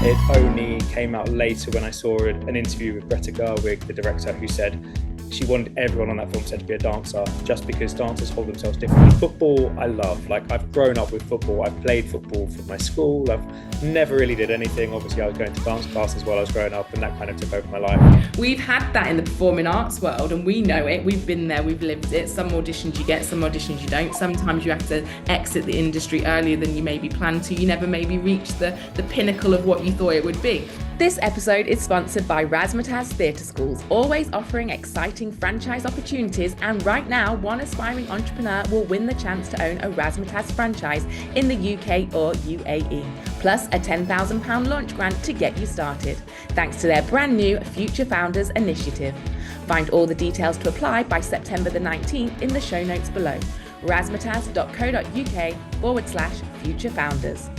It only came out later when I saw an interview with Greta Gerwig, the director, who said she wanted everyone on that film set to be a dancer, just because dancers hold themselves differently. Football, I love. Like, I've grown up with football. I've played football from my school. I've never really did anything. Obviously, I was going to dance classes while I was growing up, and that kind of took over my life. We've had that in the performing arts world, and we know it. We've been there, we've lived it. Some auditions you get, some auditions you don't. Sometimes you have to exit the industry earlier than you maybe planned to. You never maybe reach the pinnacle of what you thought it would be. This episode is sponsored by Razzamataz Theatre Schools, always offering exciting franchise opportunities, and right now, one aspiring entrepreneur will win the chance to own a Razzamataz franchise in the UK or UAE, plus a £10,000 launch grant to get you started, thanks to their brand new Future Founders initiative. Find all the details to apply by September the 19th in the show notes below. razmataz.co.uk/Future Founders.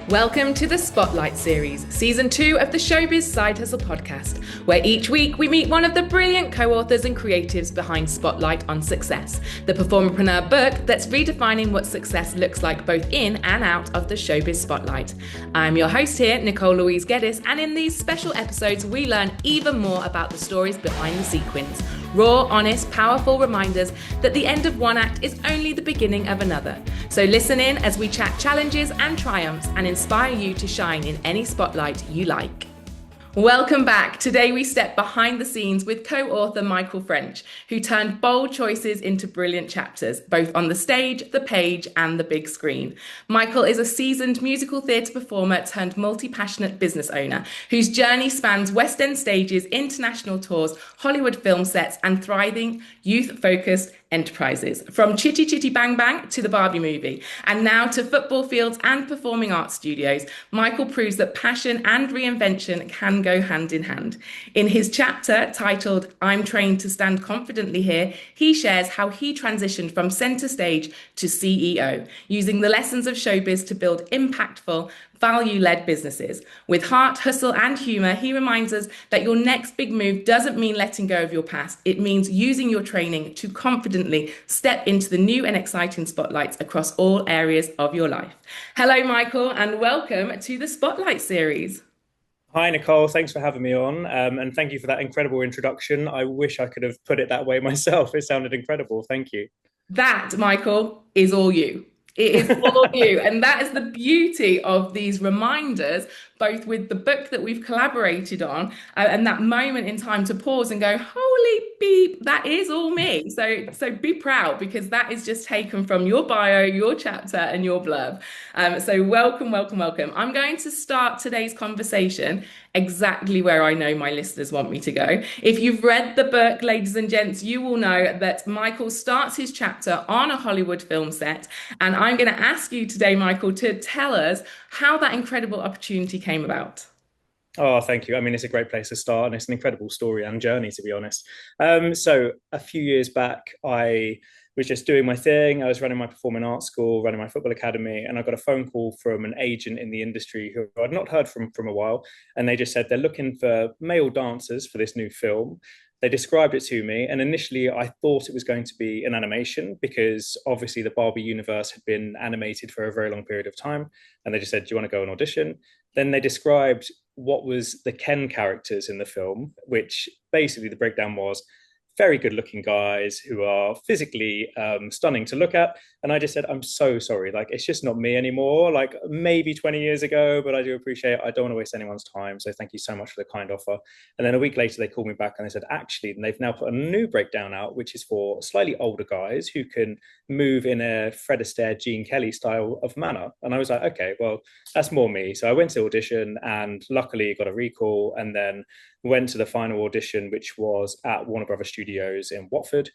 Welcome to the Spotlight series, season 2 of the Showbiz Side Hustle podcast, where each week we meet one of the brilliant co-authors and creatives behind Spotlight on Success, the PerformerPreneur book that's redefining what success looks like both in and out of the showbiz spotlight. I'm your host here, Nicole Louise Geddes, and in these special episodes we learn even more about the stories behind the sequins. Raw, honest, powerful reminders that the end of one act is only the beginning of another. So listen in as we chat challenges and triumphs and inspire you to shine in any spotlight you like. Welcome back. Today we step behind the scenes with co-author Michael French, who turned bold choices into brilliant chapters, both on the stage, the page, and the big screen. Michael is a seasoned musical theatre performer turned multi-passionate business owner, whose journey spans West End stages, international tours, Hollywood film sets, and thriving, youth-focused enterprises, from Chitty Chitty Bang Bang to the Barbie movie, and now to football fields and performing arts studios. Michael proves that passion and reinvention can go hand in hand. In his chapter titled "I'm Trained to Stand Confidently Here," he shares how he transitioned from centre stage to CEO, using the lessons of showbiz to build impactful, value-led businesses. With heart, hustle, and humour, he reminds us that your next big move doesn't mean letting go of your past. It means using your training to confidently step into the new and exciting spotlights across all areas of your life. Hello, Michael, and welcome to the Spotlight series. Hi, Nicole. Thanks for having me on. And thank you for that incredible introduction. I wish I could have put it that way myself. It sounded incredible. Thank you. That, Michael, is all you. It is all you. And that is the beauty of these reminders, both with the book that we've collaborated on and that moment in time to pause and go, holy beep, that is all me. So be proud, because that is just taken from your bio, your chapter, and your blurb. So welcome. I'm going to start today's conversation exactly where I know my listeners want me to go. If you've read the book, ladies and gents, you will know that Michael starts his chapter on a Hollywood film set. And I'm going to ask you today, Michael, to tell us how that incredible opportunity came about. Oh, thank you. I mean, it's a great place to start, and it's an incredible story and journey, to be honest. So a few years back, I was just doing my thing. I was running my performing arts school, running my football academy, and I got a phone call from an agent in the industry who I'd not heard from a while. And they just said they're looking for male dancers for this new film. They described it to me, and initially I thought it was going to be an animation, because obviously the Barbie universe had been animated for a very long period of time. And they just said, do you want to go and audition? Then they described what was the Ken characters in the film, which basically the breakdown was very good looking guys who are physically stunning to look at. And I just said, I'm so sorry. Like, it's just not me anymore. Like, maybe 20 years ago, but I do appreciate it. I don't want to waste anyone's time. So thank you so much for the kind offer. And then a week later, they called me back and they said, actually, they've now put a new breakdown out, which is for slightly older guys who can move in a Fred Astaire, Gene Kelly style of manner. And I was like, okay, well, that's more me. So I went to audition and luckily got a recall, and then went to the final audition, which was at Warner Brothers Studios in Watford.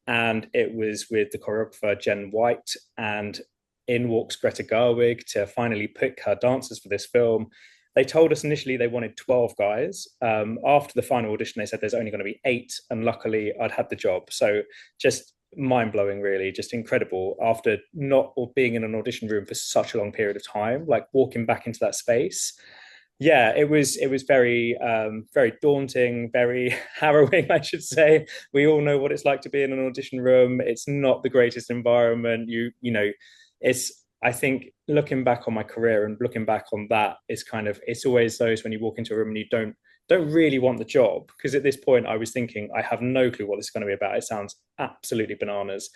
And it was with the choreographer Jen White, and in walks Greta Gerwig to finally pick her dancers for this film. They told us initially they wanted 12 guys. After the final audition, they said there's only going to be 8. And luckily I'd had the job. So just mind-blowing, really, just incredible. After not being in an audition room for such a long period of time, like walking back into that space. Yeah, it was very daunting, very harrowing, I should say. We all know what it's like to be in an audition room. It's not the greatest environment. You know, it's I think looking back on my career and looking back on that is kind of, it's always those when you walk into a room and you don't really want the job, because at this point I was thinking I have no clue what this is going to be about. It sounds absolutely bananas.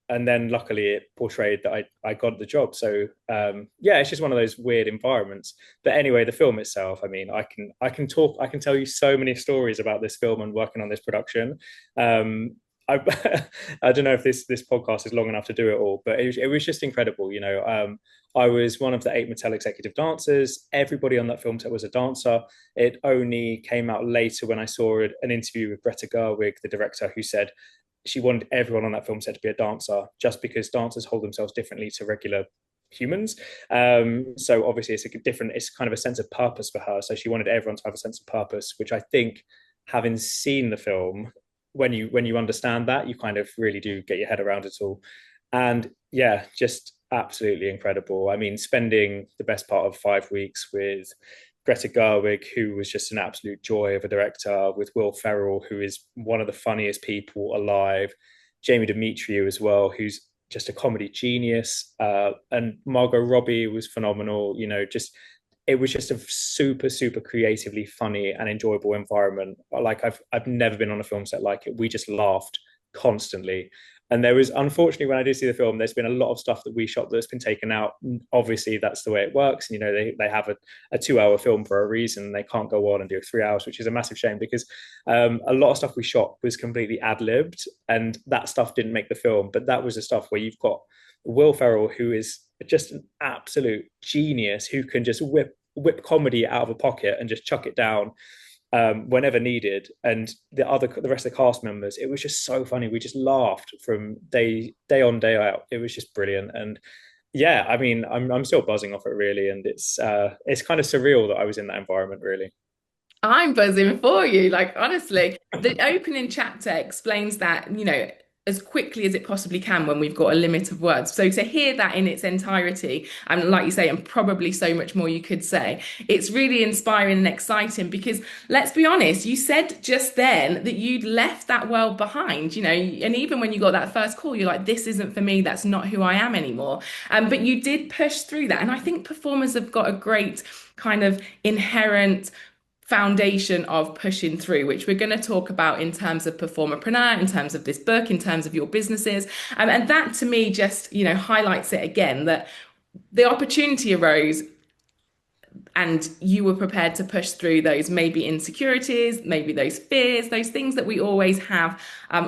And then luckily it portrayed that I got the job. So yeah, it's just one of those weird environments. But anyway, the film itself, I mean, I can tell you so many stories about this film and working on this production. I, I don't know if this podcast is long enough to do it all, but it was just incredible. I was one of the 8 Mattel executive dancers. Everybody on that film set was a dancer. It only came out later when I saw an interview with Greta Gerwig, the director, who said she wanted everyone on that film set to be a dancer, just because dancers hold themselves differently to regular humans. So obviously it's kind of a sense of purpose for her. So she wanted everyone to have a sense of purpose, which I think, having seen the film, when you understand that, you kind of really do get your head around it all. And yeah, just absolutely incredible. I mean, spending the best part of 5 weeks with Greta Gerwig, who was just an absolute joy of a director, with Will Ferrell, who is one of the funniest people alive, Jamie Demetriou as well, who's just a comedy genius, and Margot Robbie was phenomenal. Just it was just a super super creatively funny and enjoyable environment. Like I've never been on a film set like it. We just laughed constantly. And there was, unfortunately, when I did see the film, there's been a lot of stuff that we shot that's been taken out. Obviously that's the way it works, and they have a 2 hour film for a reason. They can't go on and do 3 hours, which is a massive shame, because a lot of stuff we shot was completely ad-libbed, and that stuff didn't make the film. But that was the stuff where you've got Will Ferrell, who is just an absolute genius, who can just whip comedy out of a pocket and just chuck it down whenever needed. And the rest of the cast members, it was just so funny. We just laughed from day on, day out. It was just brilliant. And yeah, I mean, I'm still buzzing off it, really. And it's kind of surreal that I was in that environment, really. I'm buzzing for you. Like, honestly, the opening chapter explains that, as quickly as it possibly can when we've got a limit of words. So to hear that in its entirety, and like you say, and probably so much more you could say, it's really inspiring and exciting, because let's be honest, you said just then that you'd left that world behind, and even when you got that first call, you're like, this isn't for me, that's not who I am anymore. But you did push through that. And I think performers have got a great kind of inherent foundation of pushing through, which we're going to talk about in terms of Performerpreneur, in terms of this book, in terms of your businesses. And that to me just, highlights it again, that the opportunity arose and you were prepared to push through those maybe insecurities, maybe those fears, those things that we always have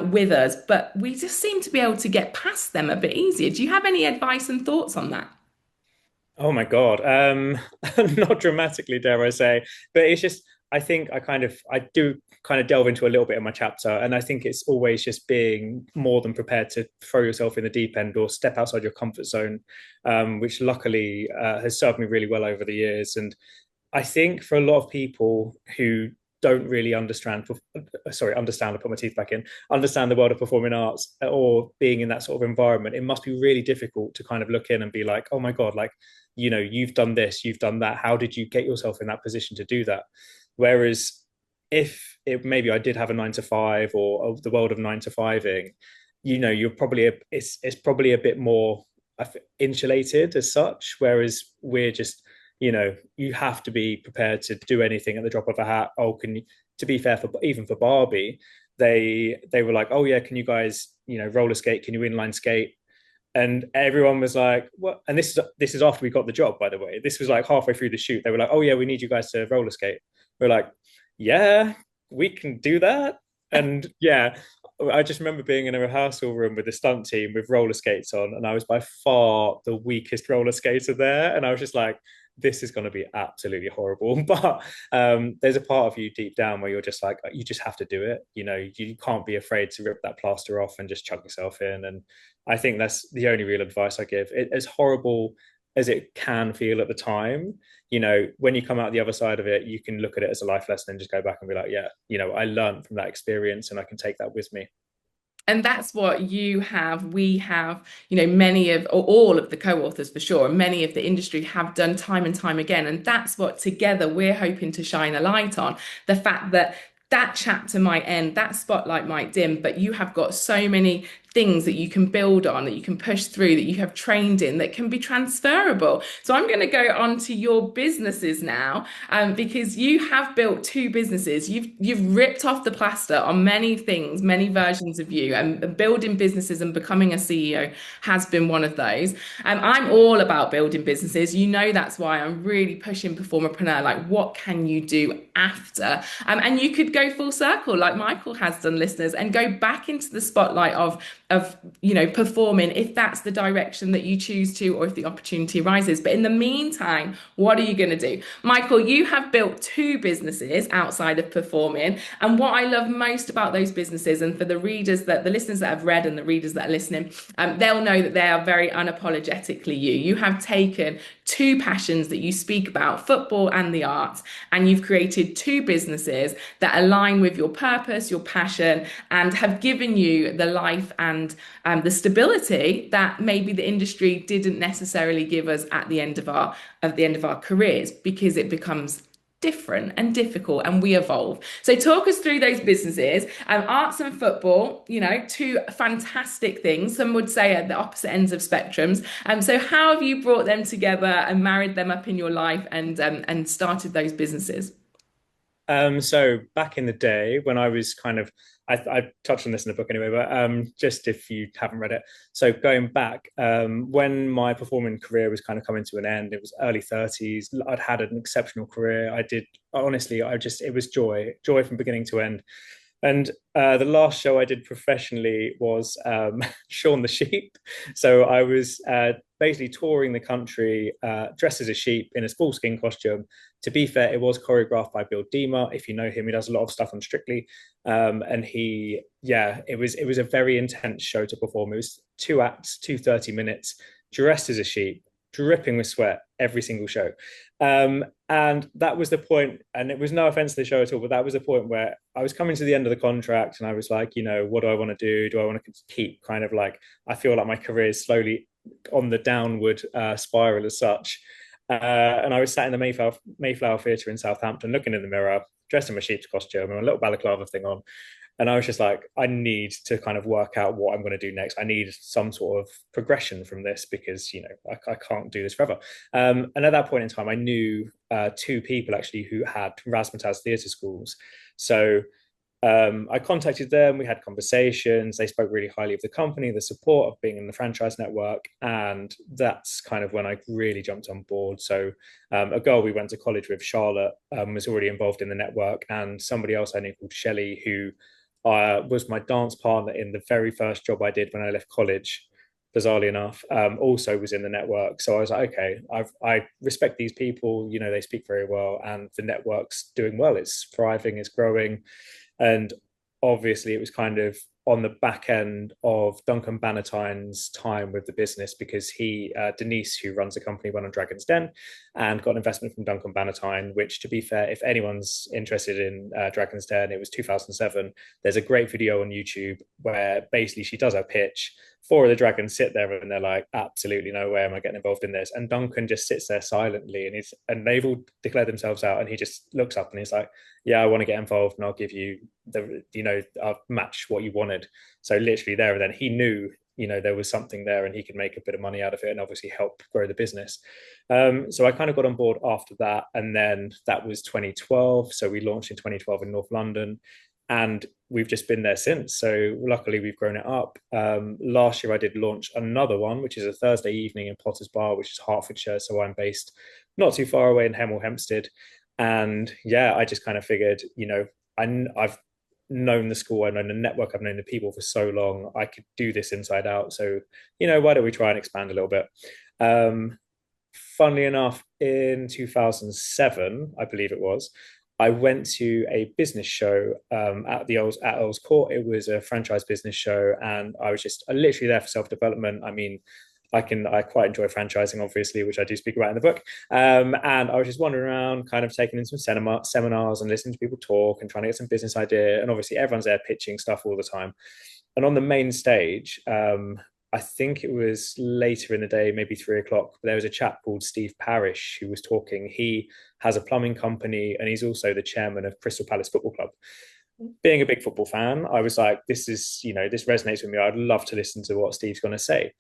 with us, but we just seem to be able to get past them a bit easier. Do you have any advice and thoughts on that? Oh my God. Not dramatically, dare I say, but it's just, I think I do kind of delve into a little bit in my chapter. And I think it's always just being more than prepared to throw yourself in the deep end or step outside your comfort zone, which luckily has served me really well over the years. And I think for a lot of people who don't really understand, I put my teeth back in, understand the world of performing arts or being in that sort of environment, it must be really difficult to kind of look in and be like, oh my God, like, you've done this, you've done that. How did you get yourself in that position to do that? Whereas if maybe I did have a 9 to 5 or the world of 9 to 5ing, you're probably, it's probably a bit more insulated as such. Whereas we're just, you have to be prepared to do anything at the drop of a hat. To be fair, even for Barbie, they were like, oh yeah, can you guys, roller skate? Can you inline skate? And everyone was like, what? And this is after we got the job, by the way. This was like halfway through the shoot. They were like, oh yeah, we need you guys to roller skate. We're like, yeah, we can do that. And yeah, I just remember being in a rehearsal room with the stunt team with roller skates on, and I was by far the weakest roller skater there. And I was just like, this is going to be absolutely horrible. But there's a part of you deep down where you're just like, you just have to do it. You can't be afraid to rip that plaster off and just chuck yourself in. And I think that's the only real advice I give. As horrible as it can feel at the time, when you come out the other side of it, you can look at it as a life lesson and just go back and be like, yeah, I learned from that experience and I can take that with me. And that's what we have, many of, or all of the co-authors for sure, many of the industry have done time and time again. And that's what together we're hoping to shine a light on. The fact that chapter might end, that spotlight might dim, but you have got so many things that you can build on, that you can push through, that you have trained in, that can be transferable. So I'm going to go on to your businesses now, because you have built two businesses. You've ripped off the plaster on many things, many versions of you, and building businesses and becoming a CEO has been one of those. I'm all about building businesses. You know that's why I'm really pushing Performerpreneur. Like, what can you do after? And you could go full circle, like Michael has done, listeners, and go back into the spotlight of performing if that's the direction that you choose to, or if the opportunity arises. But in the meantime, what are you going to do? Michael, you have built two businesses outside of performing, and what I love most about those businesses, and for the readers, that the listeners that have read and the readers that are listening, they'll know that they are very unapologetically you. You have taken two passions that you speak about, football and the arts, and you've created two businesses that align with your purpose, your passion, and have given you the life and the stability that maybe the industry didn't necessarily give us at the end of our careers, because it becomes different and difficult, and we evolve. So talk us through those businesses. Arts and football, two fantastic things. Some would say at the opposite ends of spectrums. So how have you brought them together and married them up in your life, and started those businesses? So back in the day when I was I touched on this in the book anyway, but just if you haven't read it. So going back, when my performing career was kind of coming to an end, it was early 30s. I'd had an exceptional career. It was joy from beginning to end. And the last show I did professionally was Shaun the Sheep. So I was basically touring the country dressed as a sheep in a full-skin costume. To be fair, it was choreographed by Bill Deemer. If you know him, he does a lot of stuff on Strictly. And it was a very intense show to perform. It was 2 acts, 30 minutes, dressed as a sheep, dripping with sweat every single show. And that was the point, and it was no offense to the show at all, but that was the point where I was coming to the end of the contract, and I was like, what do I want to do? Do I want to keep I feel like my career is slowly on the downward spiral as such. And I was sat in the Mayflower Theatre in Southampton, looking in the mirror, dressed in my sheep's costume and a little balaclava thing on. And I was just like, I need to kind of work out what I'm going to do next. I need some sort of progression from this, because, I can't do this forever. And at that point in time, I knew two people actually who had Razzamataz Theatre Schools. So I contacted them, we had conversations, they spoke really highly of the company, the support of being in the franchise network, and that's kind of when I really jumped on board. So a girl we went to college with, Charlotte, was already involved in the network, and somebody else I knew called Shelley, who was my dance partner in the very first job I did when I left college, bizarrely enough, also was in the network. So I was like, okay, I respect these people, they speak very well, and the network's doing well, it's thriving, it's growing. And obviously it was kind of on the back end of Duncan Bannatyne's time with the business, because Denise, who runs the company, went on Dragon's Den and got an investment from Duncan Bannatyne, which, to be fair, if anyone's interested in Dragon's Den, it was 2007. There's a great video on YouTube where basically she does her pitch. 4 of the dragons sit there and they're like, absolutely no way am I getting involved in this. And Duncan just sits there silently, and they've all declared themselves out, and he just looks up and he's like, yeah, I want to get involved, and I'll give you I'll match what you wanted. So literally there and then he knew, there was something there, and he could make a bit of money out of it and obviously help grow the business. So I kind of got on board after that. And then that was 2012. So we launched in 2012 in North London, and we've just been there since. So luckily we've grown it up. Last year I did launch another one, which is a Thursday evening in Potter's Bar, which is Hertfordshire. So I'm based not too far away in Hemel Hempstead. And yeah, I just kind of figured, I've known the school, I've known the network, I've known the people for so long, I could do this inside out. So, why don't we try and expand a little bit? Funnily enough, in 2007, I believe it was, I went to a business show at Earl's Court. It was a franchise business show, and I was literally there for self-development. I mean, I quite enjoy franchising, obviously, which I do speak about in the book. And I was just wandering around, kind of taking in some seminars and listening to people talk and trying to get some business idea. And obviously everyone's there pitching stuff all the time. And on the main stage, I think it was later in the day, maybe 3 o'clock, there was a chap called Steve Parish who was talking. He has a plumbing company, and he's also the chairman of Crystal Palace Football Club. being a big football fan, I was like, this is, this resonates with me. I'd love to listen to what Steve's going to say.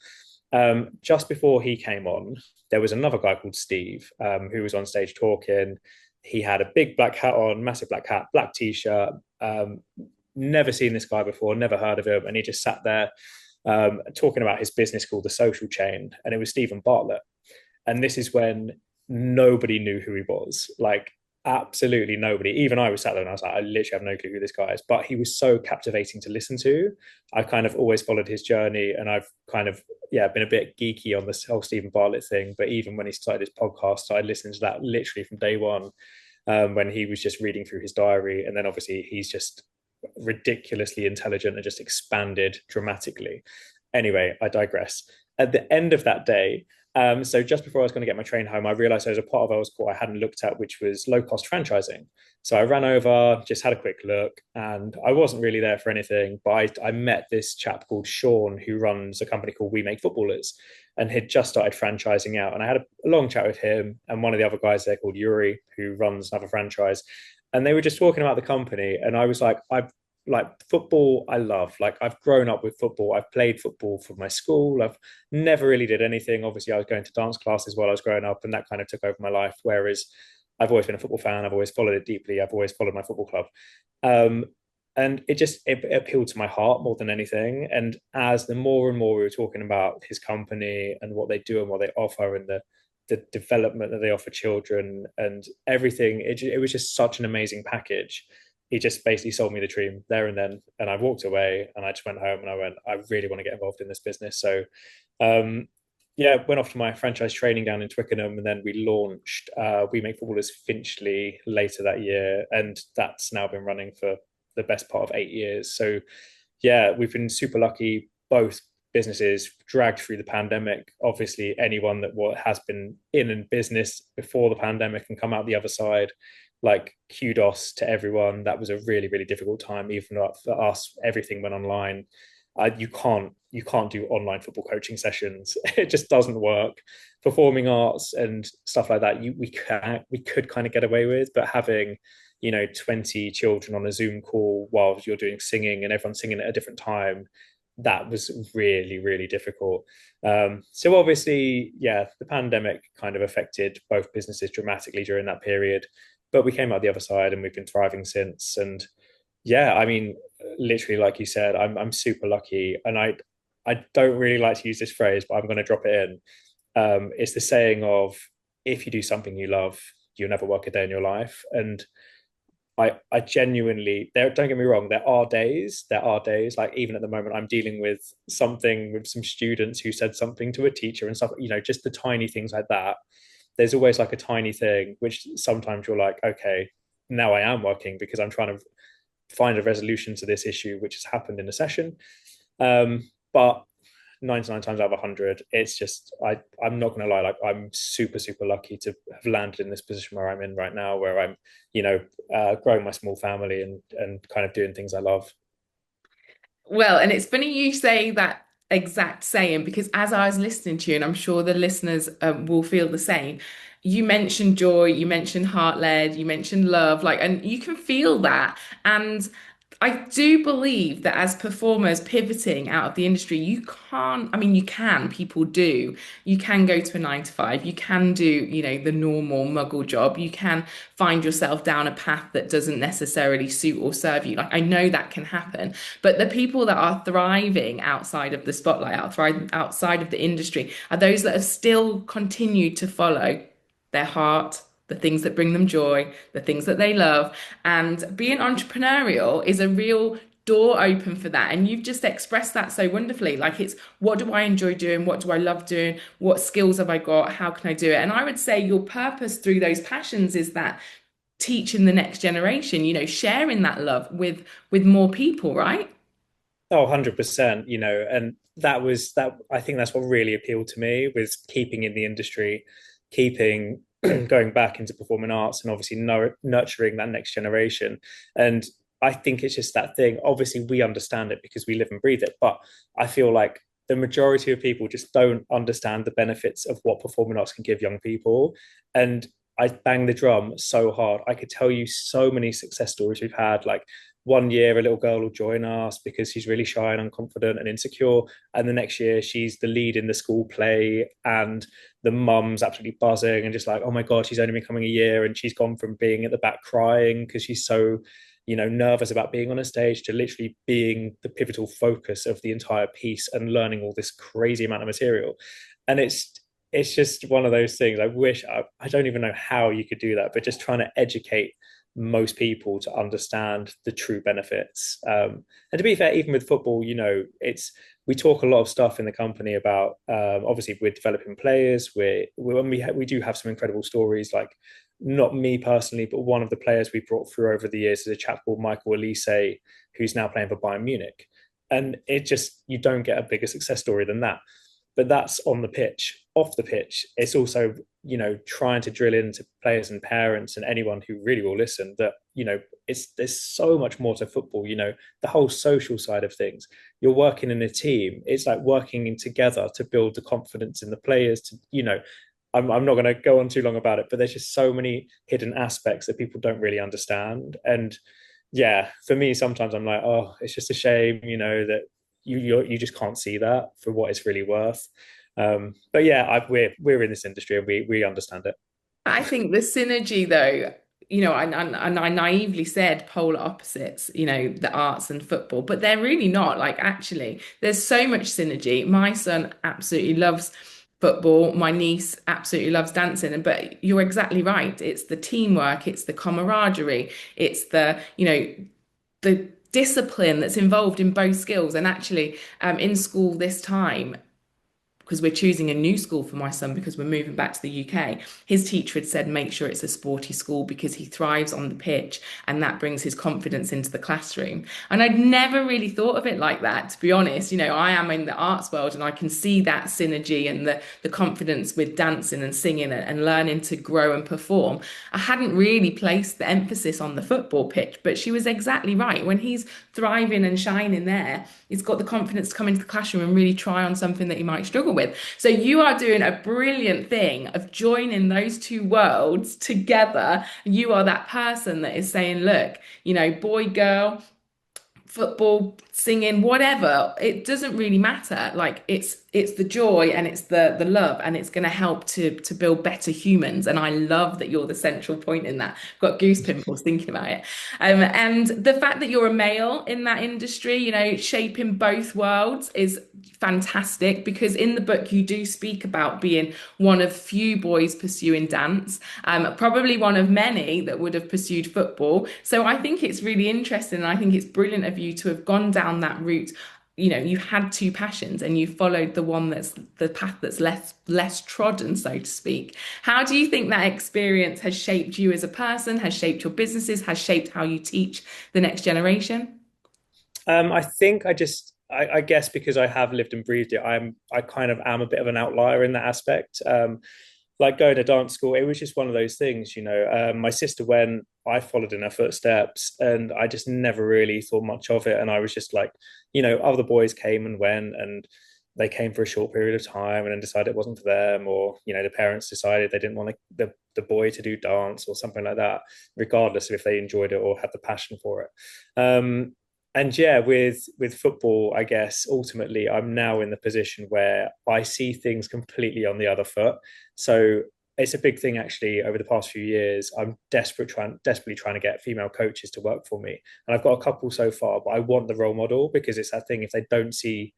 Just before he came on, there was another guy called Steve, who was on stage talking. He had a big black hat on, massive black hat, black t-shirt. Never seen this guy before, never heard of him. And he just sat there talking about his business called The Social Chain. And it was Stephen Bartlett. And this is when nobody knew who he was. Like, absolutely nobody. Even I was sat there and I was like, I literally have no clue who this guy is. But he was so captivating to listen to. I kind of always followed his journey, and I've kind of, yeah, been a bit geeky on this whole Stephen Bartlett thing. But even when he started his podcast, I listened to that literally from day one, when he was just reading through his diary. And then obviously he's just ridiculously intelligent and just expanded dramatically. Anyway, I digress. At the end of that day, so just before I was going to get my train home, I realized there was a part of Earl's Court I hadn't looked at, which was low-cost franchising. So I ran over, just had a quick look, and I wasn't really there for anything, but I met this chap called Sean, who runs a company called We Make Footballers, and he'd just started franchising out. And I had a long chat with him and one of the other guys there called Yuri, who runs another franchise. And they were just talking about the company, and I was like, I've like football, I love. Like, I've grown up with football. I've played football for my school. I've never really did anything. Obviously, I was going to dance classes while I was growing up, and that kind of took over my life. Whereas I've always been a football fan. I've always followed it deeply. I've always followed my football club. Um, and it appealed to my heart more than anything. And as the more and more we were talking about his company and what they do and what they offer, and the development that they offer children and everything, it was just such an amazing package. He just basically sold me the dream there and then. And I walked away and I just went home and I went, I really want to get involved in this business. So, yeah, went off to my franchise training down in Twickenham, and then we launched We Make Footballers Finchley later that year. And that's now been running for the best part of 8 years. So, yeah, we've been super lucky. Both businesses dragged through the pandemic. Obviously, anyone that has been in business before the pandemic and come out the other side, like, kudos to everyone. That was a really, really difficult time. Even for us, everything went online. You can't do online football coaching sessions. It just doesn't work. Performing arts and stuff like that, we could kind of get away with, but having 20 children on a Zoom call while you're doing singing and everyone's singing at a different time, that was really, really difficult. So obviously, yeah, the pandemic kind of affected both businesses dramatically during that period, but we came out the other side and we've been thriving since. And yeah, I mean, literally, like you said, I'm super lucky, and I don't really like to use this phrase, but I'm going to drop it in. It's the saying of, if you do something you love, you'll never work a day in your life. And I genuinely, there, don't get me wrong, there are days, like even at the moment, I'm dealing with something with some students who said something to a teacher and stuff, just the tiny things like that. There's always like a tiny thing, which sometimes you're like, okay, now I am working because I'm trying to find a resolution to this issue, which has happened in a session. But 99 times out of 100, it's just, I'm not going to lie, like, I'm super, super lucky to have landed in this position where I'm in right now, where I'm, growing my small family and kind of doing things I love. Well, and it's funny you say that exact saying, because as I was listening to you, and I'm sure the listeners will feel the same, you mentioned joy, you mentioned heart-led, you mentioned love, like, and you can feel that. And I do believe that as performers pivoting out of the industry, you can't, I mean, you can, people do. You can go to a 9 to 5, you can do, the normal muggle job, you can find yourself down a path that doesn't necessarily suit or serve you. Like, I know that can happen, but the people that are thriving outside of the spotlight, outside of the industry, are those that have still continued to follow their heart, the things that bring them joy, the things that they love. And being entrepreneurial is a real door open for that. And you've just expressed that so wonderfully. Like, it's, what do I enjoy doing? What do I love doing? What skills have I got? How can I do it? And I would say your purpose through those passions is that teaching the next generation, sharing that love with more people, right? Oh, 100%, and that, I think that's what really appealed to me, was keeping in the industry, keeping going back into performing arts, and obviously nurturing that next generation. And I think it's just that thing. Obviously, we understand it because we live and breathe it, but I feel like the majority of people just don't understand the benefits of what performing arts can give young people. And I bang the drum so hard. I could tell you so many success stories we've had, like one year a little girl will join us because she's really shy and unconfident and insecure, and the next year she's the lead in the school play, and the mum's absolutely buzzing and just like, oh my god, she's only been coming a year, and she's gone from being at the back crying because she's so nervous about being on a stage to literally being the pivotal focus of the entire piece and learning all this crazy amount of material. And it's just one of those things. I don't even know how you could do that, but just trying to educate most people to understand the true benefits. And to be fair, even with football, we talk a lot of stuff in the company about obviously we're developing players. We do have some incredible stories, like not me personally, but one of the players we brought through over the years is a chap called Michael Elise, who's now playing for Bayern Munich. And you don't get a bigger success story than that. But that's on the pitch. Off the pitch, it's also trying to drill into players and parents and anyone who really will listen that there's so much more to football. The whole social side of things. You're working in a team. It's like working together to build the confidence in the players. I'm not going to go on too long about it, but there's just so many hidden aspects that people don't really understand. And yeah, for me, sometimes I'm like, oh, it's just a shame, that you just can't see that for what it's really worth. But yeah, we're in this industry and we understand it. I think the synergy, though, I naively said polar opposites, the arts and football, but they're really not. Like, actually, there's so much synergy. My son absolutely loves football. My niece absolutely loves dancing. But you're exactly right. It's the teamwork, it's the camaraderie, it's the discipline that's involved in both skills. And actually, in school this time, because we're choosing a new school for my son because we're moving back to the UK. His teacher had said, make sure it's a sporty school because he thrives on the pitch and that brings his confidence into the classroom. And I'd never really thought of it like that, to be honest. I am in the arts world and I can see that synergy and the confidence with dancing and singing and learning to grow and perform. I hadn't really placed the emphasis on the football pitch, but she was exactly right. When he's thriving and shining there, he's got the confidence to come into the classroom and really try on something that he might struggle with. So you are doing a brilliant thing of joining those two worlds together. You are that person that is saying, look, boy, girl, football, singing, whatever, it doesn't really matter. Like it's the joy and it's the love and it's going to help to build better humans. And I love that you're the central point in that. I've got goose pimples thinking about it. And the fact that you're a male in that industry, shaping both worlds is fantastic because in the book you do speak about being one of few boys pursuing dance, probably one of many that would have pursued football. So I think it's really interesting and I think it's brilliant of you to have gone down that route. You had two passions and you followed the one that's the path that's less trodden, so to speak. How do you think that experience has shaped you as a person, has shaped your businesses, has shaped how you teach the next generation? I think I guess because I have lived and breathed it, I kind of am a bit of an outlier in that aspect. Like going to dance school, it was just one of those things, my sister went, I followed in her footsteps, and I just never really thought much of it. And I was just like, other boys came and went, and they came for a short period of time and then decided it wasn't for them, or the parents decided they didn't want the boy to do dance or something like that, regardless of if they enjoyed it or had the passion for it. And yeah, with football, I guess ultimately I'm now in the position where I see things completely on the other foot. So it's a big thing actually over the past few years. I'm desperately trying to get female coaches to work for me. And I've got a couple so far, but I want the role model because it's that thing, if they don't see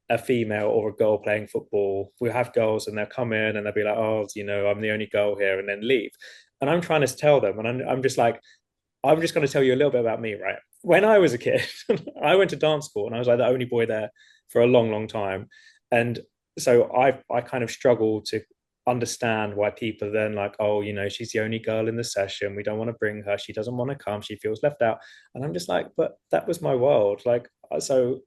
a female or a girl playing football, we'll have girls and they'll come in and they'll be like, oh, I'm the only girl here, and then leave. And I'm trying to tell them, and I'm just like, I'm just going to tell you a little bit about me, right? When I was a kid, I went to dance school and I was like the only boy there for a long, long time. And so I kind of struggle to understand why people are then like, oh, she's the only girl in the session. We don't want to bring her. She doesn't want to come. She feels left out. And I'm just like, but that was my world. Like, so,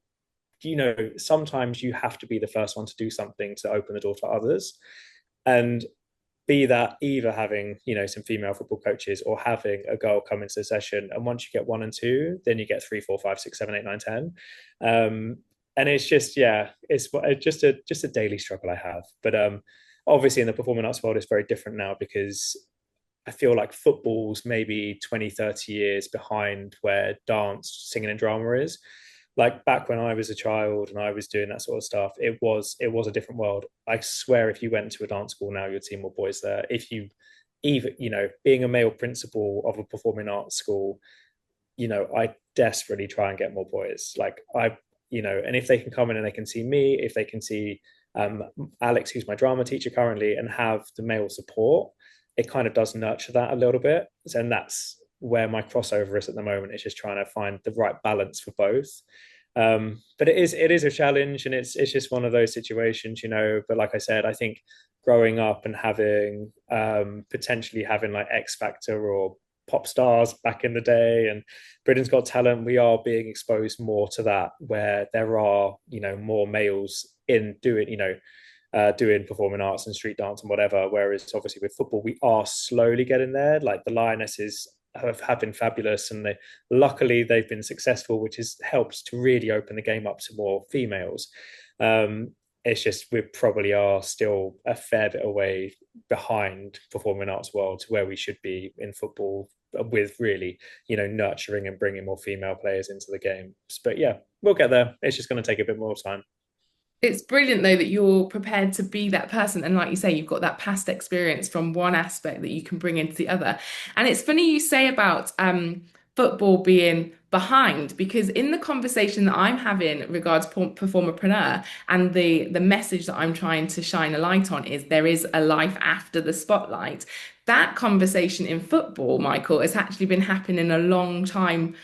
sometimes you have to be the first one to do something to open the door to others. And be that either having some female football coaches or having a girl come into the session, and once you get one and two, then you get three, four, five, six, seven, eight, nine, 10. And it's just it's just a daily struggle I have. But obviously in the performing arts world it's very different now because I feel like football's maybe 20, 30 years behind where dance, singing and drama is. Like back when I was a child and I was doing that sort of stuff, it was a different world. I swear if you went to a dance school now, you'd see more boys there. If you even, being a male principal of a performing arts school, I desperately try and get more boys. Like and if they can come in and they can see me, if they can see Alex, who's my drama teacher currently, and have the male support, it kind of does nurture that a little bit. And that's where my crossover is at the moment. It's just trying to find the right balance for both. But it is a challenge, and it's just one of those situations, But like I said, I think growing up and having potentially having like X Factor or pop stars back in the day and Britain's Got Talent, we are being exposed more to that, where there are more males in doing performing arts and street dance and whatever. Whereas obviously with football, we are slowly getting there. Like the Lionesses have been fabulous, and luckily they've been successful, which has helped to really open the game up to more females. It's just we probably are still a fair bit away behind performing arts world to where we should be in football, with really nurturing and bringing more female players into the game. But yeah, we'll get there. It's just going to take a bit more time. It's brilliant though that you're prepared to be that person. And like you say, you've got that past experience from one aspect that you can bring into the other. And it's funny you say about football being behind, because in the conversation that I'm having regards performerpreneur, and the message that I'm trying to shine a light on is there is a life after the spotlight. That conversation in football, Michael, has actually been happening a long time,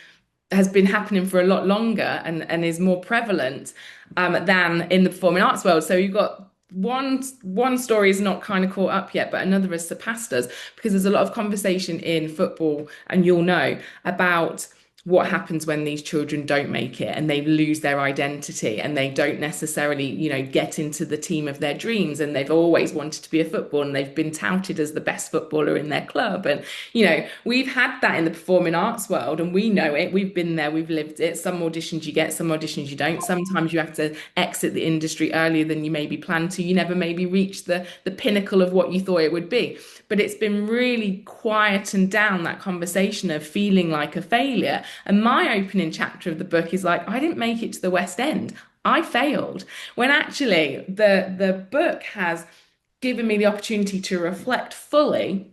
has been happening for a lot longer, and is more prevalent than in the performing arts world. So you've got one story is not kind of caught up yet, but another has surpassed us, because there's a lot of conversation in football, and you'll know about what happens when these children don't make it and they lose their identity and they don't necessarily, get into the team of their dreams, and they've always wanted to be a footballer and they've been touted as the best footballer in their club. And, we've had that in the performing arts world, and we know it. We've been there, we've lived it. Some auditions you get, some auditions you don't. Sometimes you have to exit the industry earlier than you maybe planned to. You never maybe reach the pinnacle of what you thought it would be. But it's been really quietened down, that conversation of feeling like a failure. And my opening chapter of the book is like, I didn't make it to the West End. I failed. When actually the book has given me the opportunity to reflect fully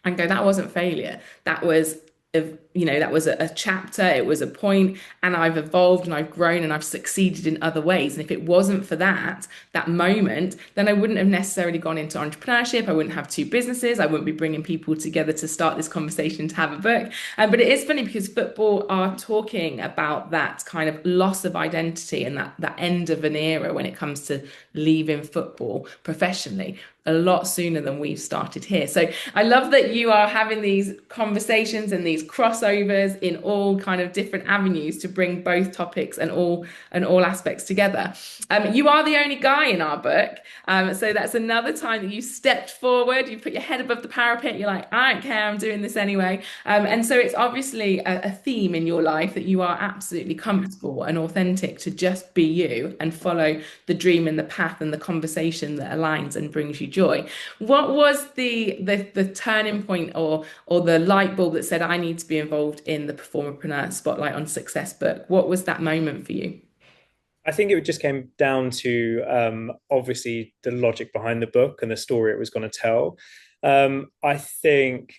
and go, that wasn't failure. That was that was a chapter, it was a point, and I've evolved and I've grown and I've succeeded in other ways. And if it wasn't for that moment, then I wouldn't have necessarily gone into entrepreneurship. I wouldn't have two businesses. I wouldn't be bringing people together to start this conversation, to have a book. But it is funny because football are talking about that kind of loss of identity and that end of an era when it comes to leaving football professionally, a lot sooner than we've started here. So I love that you are having these conversations and these crossovers in all kind of different avenues to bring both topics and all aspects together. You are the only guy in our book. So that's another time that you stepped forward, you put your head above the parapet, you're like, I don't care, I'm doing this anyway. And so it's obviously a theme in your life that you are absolutely comfortable and authentic to just be you and follow the dream and the path and the conversation that aligns and brings you joy. What was the turning point or the light bulb that said, I need to be involved in the Performerpreneur Spotlight on Success book? What was that moment for you? I think it just came down to obviously the logic behind the book and the story it was going to tell. I think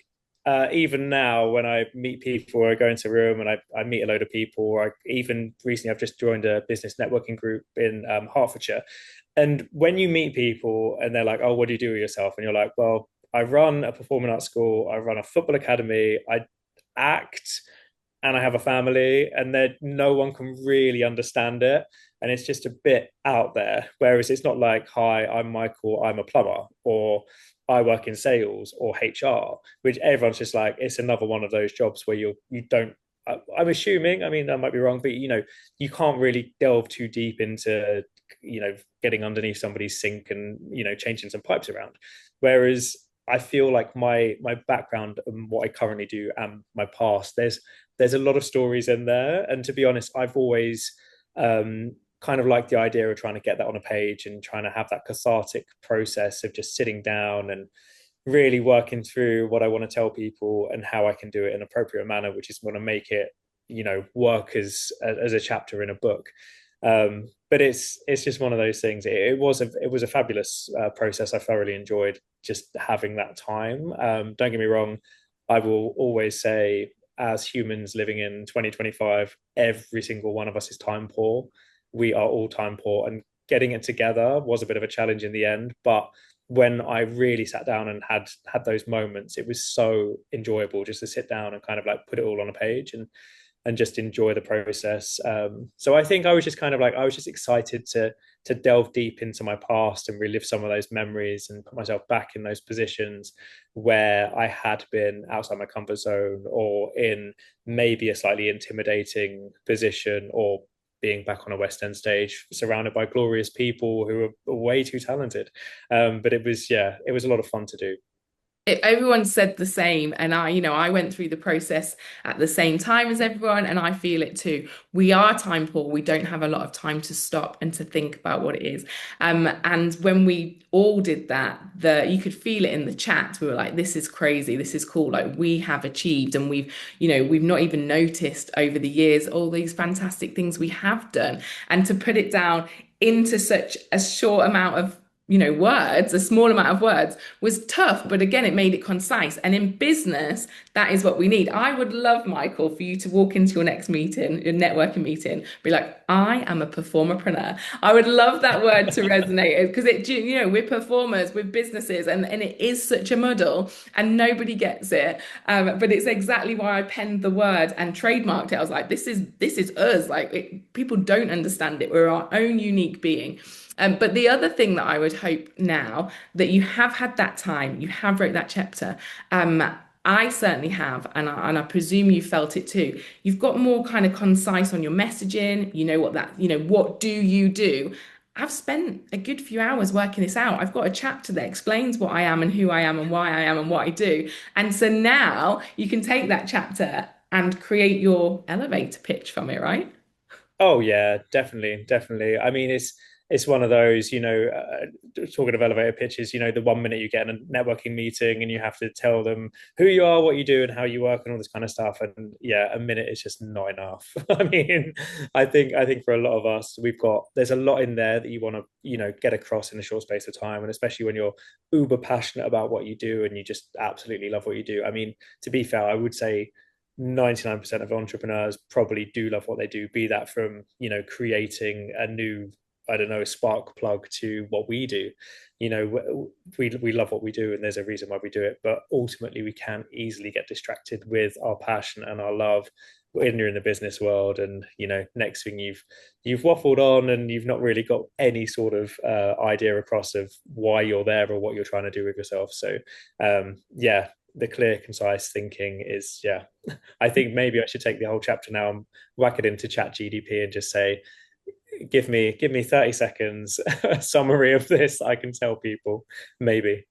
even now when I meet people or I go into a room and I meet a load of people, or even recently I've just joined a business networking group in Hertfordshire. And when you meet people and they're like, oh, what do you do with yourself? And you're like, well, I run a performing arts school, I run a football academy, I act, and I have a family, and that no one can really understand it. And it's just a bit out there. Whereas it's not like, hi, I'm Michael, I'm a plumber, or I work in sales or HR, which everyone's just like, it's another one of those jobs where you don't, I'm assuming, I mean, I might be wrong, but you can't really delve too deep into, getting underneath somebody's sink and, changing some pipes around. Whereas I feel like my background and what I currently do and my past, there's a lot of stories in there. And to be honest, I've always kind of liked the idea of trying to get that on a page and trying to have that cathartic process of just sitting down and really working through what I want to tell people and how I can do it in an appropriate manner, which is want to make it, work as a chapter in a book. But it's just one of those things. It was a fabulous process. I thoroughly enjoyed just having that time. Don't get me wrong. I will always say, as humans living in 2025, every single one of us is time poor. We are all time poor, and getting it together was a bit of a challenge in the end. But when I really sat down and had those moments, it was so enjoyable just to sit down and kind of like put it all on a page and just enjoy the process. So I think I was just kind of like, I was just excited to delve deep into my past and relive some of those memories and put myself back in those positions where I had been outside my comfort zone or in maybe a slightly intimidating position, or being back on a West End stage surrounded by glorious people who are way too talented. But it was a lot of fun to do. Everyone said the same, and I went through the process at the same time as everyone, and I feel it too. We are time poor. We don't have a lot of time to stop and to think about what it is. And when we all did that, you could feel it in the chat. We were like, this is crazy, this is cool, like we have achieved, and we've not even noticed over the years all these fantastic things we have done. And to put it down into such a short amount of words, a small amount of words, was tough, but again, it made it concise. And in business, that is what we need. I would love, Michael, for you to walk into your next meeting, your networking meeting, be like, I am a performerpreneur. I would love that word to resonate, because we're performers with businesses, and it is such a muddle and nobody gets it. But it's exactly why I penned the word and trademarked it. I was like, this is us. Like people don't understand it. We're our own unique being. But the other thing that I would hope now that you have had that time, you have wrote that chapter. I certainly have, and I presume you felt it too. You've got more kind of concise on your messaging. What do you do? I've spent a good few hours working this out. I've got a chapter that explains what I am and who I am and why I am and what I do. And so now you can take that chapter and create your elevator pitch from it, right? Oh yeah, definitely, definitely. I mean, it's one of those, talking of elevator pitches, the 1 minute you get in a networking meeting and you have to tell them who you are, what you do, and how you work, and all this kind of stuff. And yeah, a minute is just not enough. I mean, I think for a lot of us, there's a lot in there that you want to, get across in a short space of time, and especially when you're uber passionate about what you do and you just absolutely love what you do. I mean, to be fair, I would say 99% of entrepreneurs probably do love what they do, be that from creating a new, I don't know, spark plug to what we do. We love what we do, and there's a reason why we do it, but ultimately we can easily get distracted with our passion and our love when you're in the business world. And next thing you've waffled on and you've not really got any sort of idea across of why you're there or what you're trying to do with yourself. So yeah, the clear, concise thinking is, yeah. I think maybe I should take the whole chapter now and whack it into Chat GDP and just say, give me 30 seconds summary of this. I can tell people, maybe.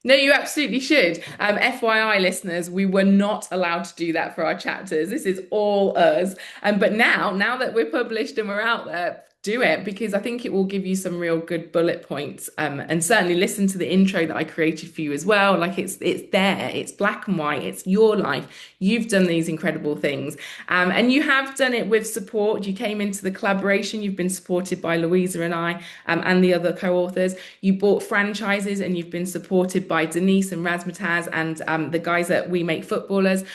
No, you absolutely should. FYI, listeners, we were not allowed to do that for our chapters. This is all us. But now that we're published and we're out there, do it, because I think it will give you some real good bullet points. And certainly listen to the intro that I created for you as well. Like it's there, it's black and white, it's your life. You've done these incredible things. And you have done it with support. You came into the collaboration, you've been supported by Louisa and I, and the other co-authors. You bought franchises and you've been supported by Denise and Razzamataz and the guys at We Make Footballers.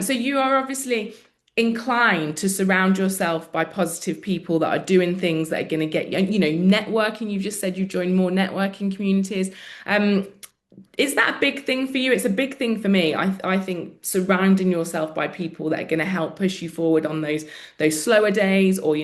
So you are obviously inclined to surround yourself by positive people that are doing things that are going to get networking. You've just said you joined more networking communities. Is that a big thing for you? It's a big thing for me. I think surrounding yourself by people that are going to help push you forward on those slower days, or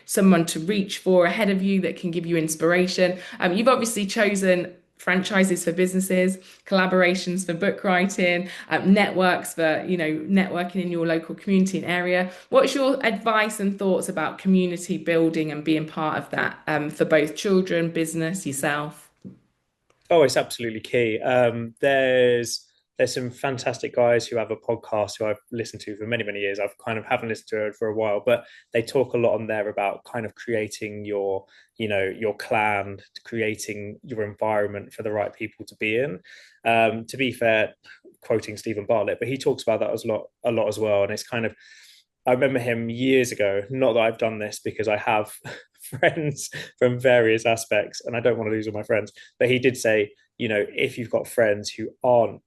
someone to reach for ahead of you that can give you inspiration. You've obviously chosen franchises for businesses, collaborations for book writing, networks for networking in your local community and area. What's your advice and thoughts about community building and being part of that, for both children, business, yourself? Oh, it's absolutely key. There's there's some fantastic guys who have a podcast who I've listened to for many, many years. I've kind of haven't listened to it for a while, but they talk a lot on there about kind of creating your clan, creating your environment for the right people to be in. To be fair, quoting Stephen Bartlett, but he talks about that a lot as well. And it's kind of, I remember him years ago, not that I've done this because I have friends from various aspects and I don't want to lose all my friends, but he did say, if you've got friends who aren't,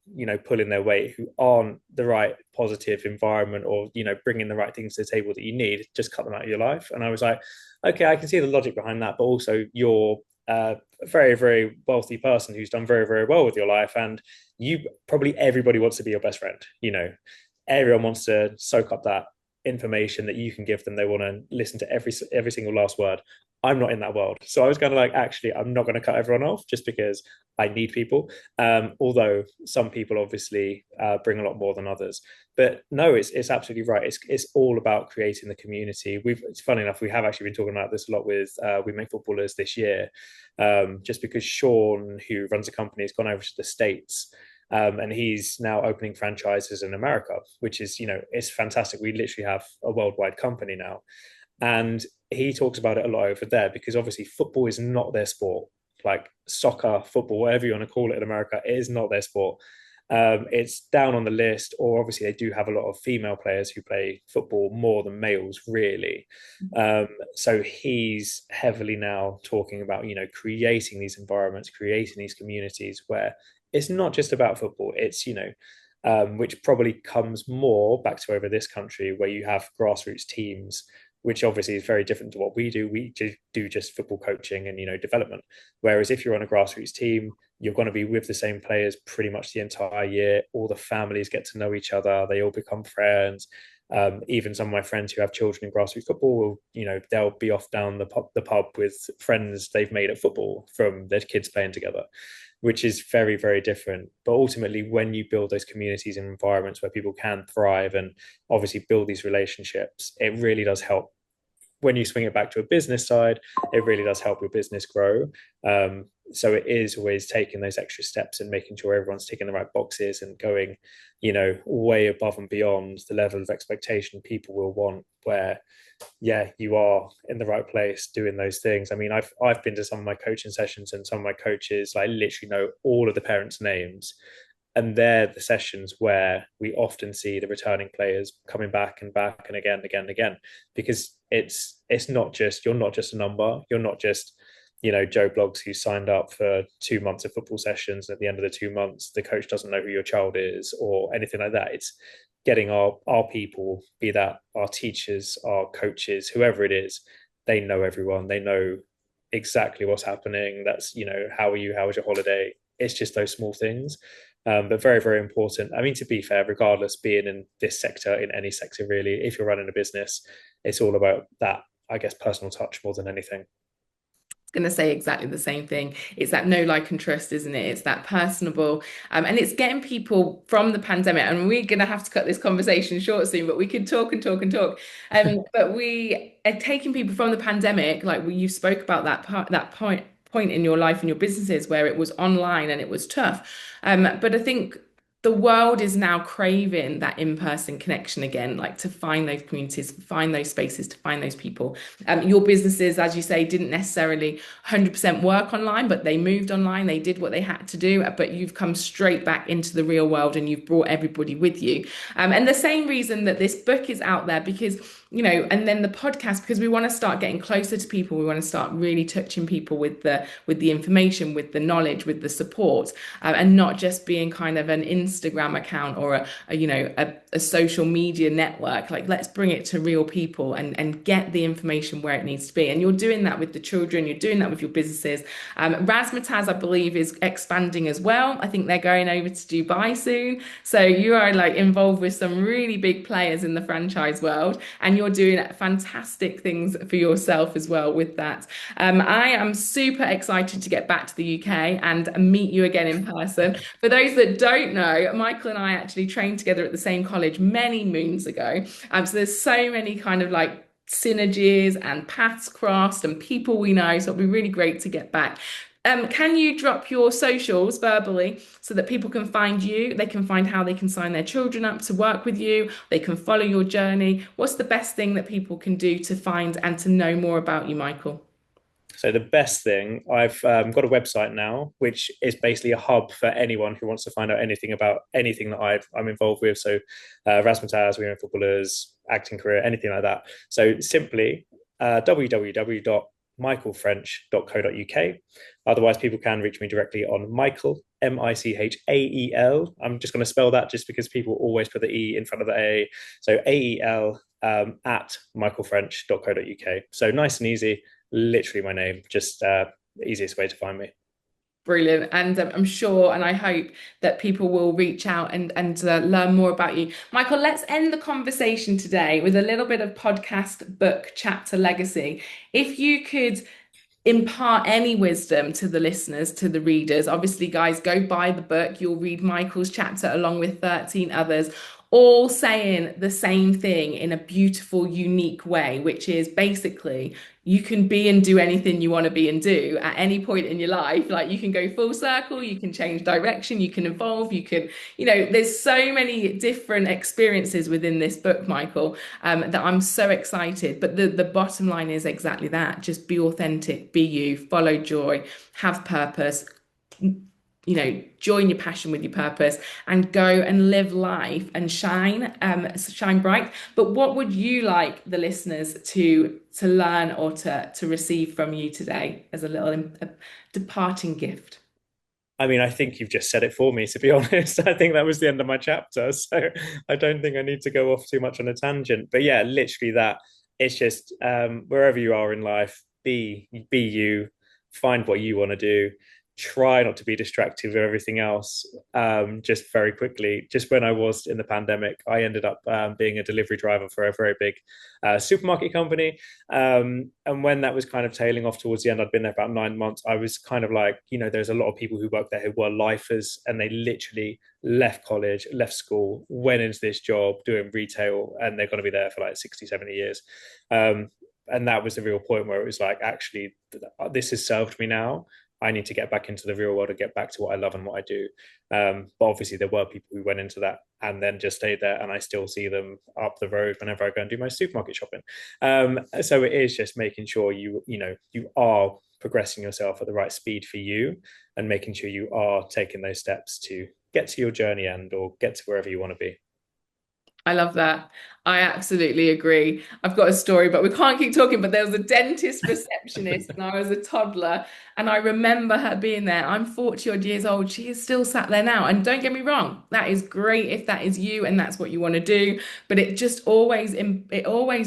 pulling their weight, who aren't the right positive environment or, bringing the right things to the table that you need, just cut them out of your life. And I was like, okay, I can see the logic behind that, but also you're a very, very wealthy person who's done very, very well with your life. And probably everybody wants to be your best friend. Everyone wants to soak up that information that you can give them. They want to listen to every single last word. I'm not in that world, so I was kind of like, actually, I'm not going to cut everyone off just because I need people. Although some people obviously bring a lot more than others, but no, it's absolutely right. It's all about creating the community. It's funny enough, we have actually been talking about this a lot with We Make Footballers this year, just because Sean, who runs the company, has gone over to the States. And he's now opening franchises in America, which is, it's fantastic. We literally have a worldwide company now. And he talks about it a lot over there because obviously football is not their sport. Like soccer, football, whatever you want to call it in America, it is not their sport. It's down on the list, or obviously they do have a lot of female players who play football more than males, really. So he's heavily now talking about, creating these environments, creating these communities where it's not just about football. It's, which probably comes more back to over this country where you have grassroots teams, which obviously is very different to what we do. We do just football coaching and, development. Whereas if you're on a grassroots team, you're going to be with the same players pretty much the entire year. All the families get to know each other. They all become friends. Even some of my friends who have children in grassroots football will, they'll be off down the pub with friends they've made at football from their kids playing together, which is very, very different. But ultimately, when you build those communities and environments where people can thrive and obviously build these relationships, it really does help. When you swing it back to a business side, it really does help your business grow. So it is always taking those extra steps and making sure everyone's ticking the right boxes and going, way above and beyond the level of expectation people will want, where, yeah, you are in the right place doing those things. I mean, I've been to some of my coaching sessions and some of my coaches, like, literally know all of the parents' names. And they're the sessions where we often see the returning players coming back and back and again, because it's not just, you're not just a number. You're not just, Joe Bloggs who signed up for 2 months of football sessions. At the end of the 2 months, the coach doesn't know who your child is or anything like that. It's getting our people, be that our teachers, our coaches, whoever it is, they know everyone. They know exactly what's happening. That's, how are you? How was your holiday? It's just those small things. But very, very important. I mean, to be fair, regardless, being in this sector, in any sector really, if you're running a business, it's all about that, I guess, personal touch more than anything. Going to say exactly the same thing. It's that know, like, and trust, isn't it? It's that personable, and it's getting people from the pandemic. And we're going to have to cut this conversation short soon, but we could talk and talk and talk. But we are taking people from the pandemic, like you spoke about that point in your life and your businesses where it was online and it was tough. But I think the world is now craving that in-person connection again, like to find those communities, find those spaces, to find those people. Your businesses, as you say, didn't necessarily 100% work online, but they moved online. They did what they had to do, but you've come straight back into the real world and you've brought everybody with you. And the same reason that this book is out there, because and then the podcast, because we want to start getting closer to people. We want to start really touching people with the information, with the knowledge, with the support, and not just being kind of an Instagram account or a social media network. Like, let's bring it to real people and get the information where it needs to be. And you're doing that with the children. You're doing that with your businesses. Razzamataz, I believe, is expanding as well. I think they're going over to Dubai soon. So you are like involved with some really big players in the franchise world, and you're doing fantastic things for yourself as well with that. I am super excited to get back to the UK and meet you again in person. For those that don't know, Michael and I actually trained together at the same college many moons ago. So there's so many kind of like synergies and paths crossed and people we know. So it'll be really great to get back. Can you drop your socials verbally so that people can find you? They can find how they can sign their children up to work with you. They can follow your journey. What's the best thing that people can do to find and to know more about you, Michael? So the best thing, I've got a website now, which is basically a hub for anyone who wants to find out anything about anything that I'm involved with. So Razzamataz, Women Footballers, acting career, anything like that. So simply www.michaelfrench.co.uk. Otherwise, people can reach me directly on Michael, Michael. I'm just going to spell that just because people always put the E in front of the A. So AEL at michaelfrench.co.uk. So nice and easy, literally my name, just the easiest way to find me. Brilliant. And I'm sure and I hope that people will reach out and learn more about you. Michael, let's end the conversation today with a little bit of podcast book chapter legacy. If you could impart any wisdom to the listeners, to the readers, obviously, guys, go buy the book. You'll read Michael's chapter along with 13 others, all saying the same thing in a beautiful, unique way, which is basically you can be and do anything you want to be and do at any point in your life. Like you can go full circle, you can change direction, you can evolve, you can, there's so many different experiences within this book, Michael, that I'm so excited. But the bottom line is exactly that. Just be authentic, be you, follow joy, have purpose, join your passion with your purpose and go and live life and shine bright. But what would you like the listeners to learn or to receive from you today as a little departing gift? I mean, I think you've just said it for me, to be honest. I think that was the end of my chapter. So I don't think I need to go off too much on a tangent. But yeah, literally that. It's just wherever you are in life, be you, find what you want to do. Try not to be distracted with everything else. Just very quickly, just when I was in the pandemic, I ended up being a delivery driver for a very big supermarket company. And when that was kind of tailing off towards the end, I'd been there about 9 months. I was kind of like, there's a lot of people who work there who were lifers, and they literally left college, left school, went into this job doing retail, and they're going to be there for like 60, 70 years. And that was the real point where it was like, actually, this has served me now. I need to get back into the real world and get back to what I love and what I do. But obviously there were people who went into that and then just stayed there, and I still see them up the road whenever I go and do my supermarket shopping. So it is just making sure you are progressing yourself at the right speed for you, and making sure you are taking those steps to get to your journey end or get to wherever you want to be. I love that. I absolutely agree. I've got a story, but we can't keep talking. But there was a dentist receptionist and I was a toddler, and I remember her being there. I'm 40 odd years old. She is still sat there now. And don't get me wrong, that is great if that is you and that's what you want to do. But it always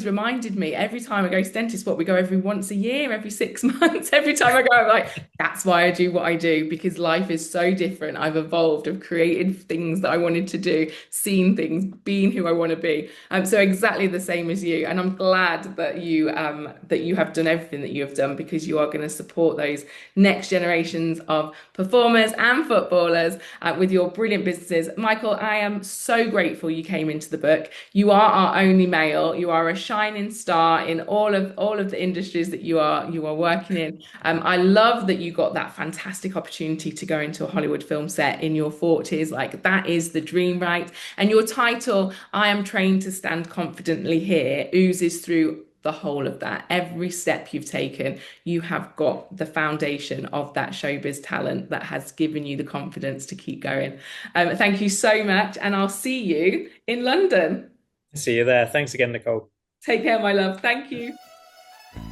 reminded me every time I go to dentist, we go every once a year, every 6 months. Every time I go, I'm like, that's why I do what I do, because life is so different. I've evolved. I've created things that I wanted to do, seen things, being who I want to be. So exactly the same as you, and I'm glad that you have done everything that you have done, because you are going to support those next generations of performers and footballers with your brilliant businesses. Michael, I am so grateful you came into the book. You are our only male. You are a shining star in all of the industries that you are working in. I love that you got that fantastic opportunity to go into a Hollywood film set in your 40s. Like, that is the dream, right? And your title, I Am Trained to Stand Confidently Here, oozes through the whole of that. Every step you've taken, you have got the foundation of that showbiz talent that has given you the confidence to keep going. Thank you so much, and I'll see you in London. See you there. Thanks again, Nicole. Take care, my love. Thank you.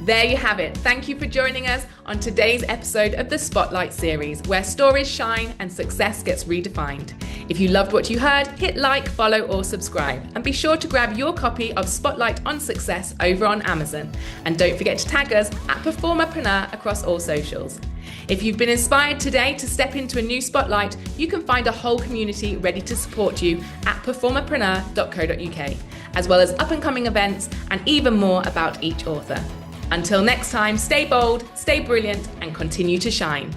There you have it. Thank you for joining us on today's episode of the Spotlight series, where stories shine and success gets redefined. If you loved what you heard, hit like, follow, or subscribe. And be sure to grab your copy of Spotlight on Success over on Amazon. And don't forget to tag us at PerformerPreneur across all socials. If you've been inspired today to step into a new spotlight, you can find a whole community ready to support you at PerformerPreneur.co.uk, as well as up-and-coming events and even more about each author. Until next time, stay bold, stay brilliant, and continue to shine.